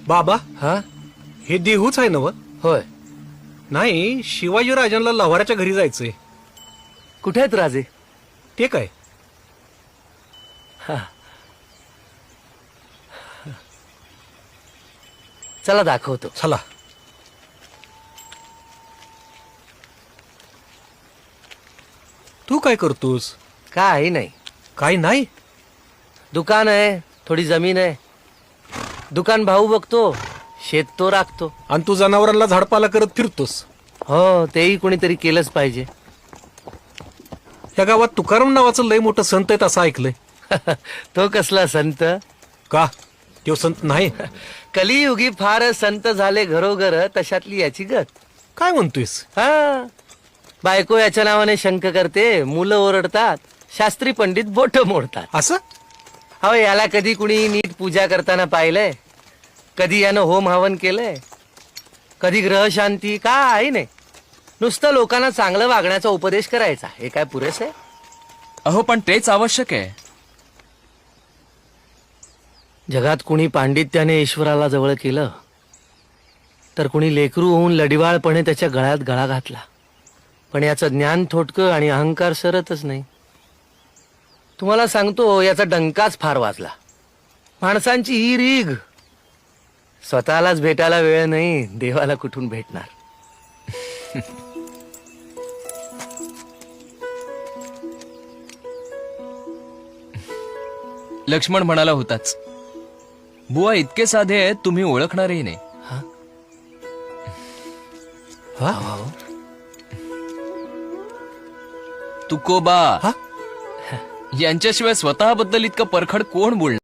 बाबा हा हे देहूच आहे ना व? होय. नाही, शिवाजी राजांना लव्हाराच्या घरी जायचंय. कुठे आहेत राजे? ते काय? चला दाखवतो. चला. तू काय करतोस? काही नाही, काय नाही? दुकान आहे, थोडी जमीन आहे. दुकान भाऊ बघतो, शेत तो राखतो. आणि तू जनावरांना झाडपाला करत फिरतोस. हो, तेही कोणीतरी केलंच पाहिजे. या गावात तुकाराम नावाचं लय मोठं संत आहेत असं ऐकलंय. तो कसला संत? का तो संत नाही? कलियुगी फार संत झाले घरोघर, तशातली याची गत. काय म्हणतोयस? हा, बायको याच्या नावाने शंक करते, मुलं ओरडतात, शास्त्री पंडित बोट मोडतात. असं? अहो, याला कधी कुणी नीट पूजा करताना पाहिलंय? कधी यानं होम हवन केलंय? कधी ग्रह शांती? काय नाही, नुसतं लोकांना चांगलं वागण्याचा उपदेश करायचा. हे काय पुरेसे? अहो पण तेच आवश्यक आहे. जगात कुणी पांडित्याने ईश्वराला जवळ केलं, तर कुणी लेकरू होऊन लडिवाळपणे त्याच्या गळ्यात गळा घातला. पण याचं ज्ञान थोडकं आणि अहंकार सरतच नाही. तुम्हाला सांगतो, याचा डंकाच फार वाजला. माणसांची ही रीघ, स्वतःलाच भेटायला वेळ नाही, देवाला कुठून भेटणार? लक्ष्मण म्हणाला होताच, बुवा इतके साधे आहेत तुम्ही ओळखणारही नाही. तुकोबा हा? यांच्याशिवाय स्वतःबद्दल इतकं परखड कोण बोलणार?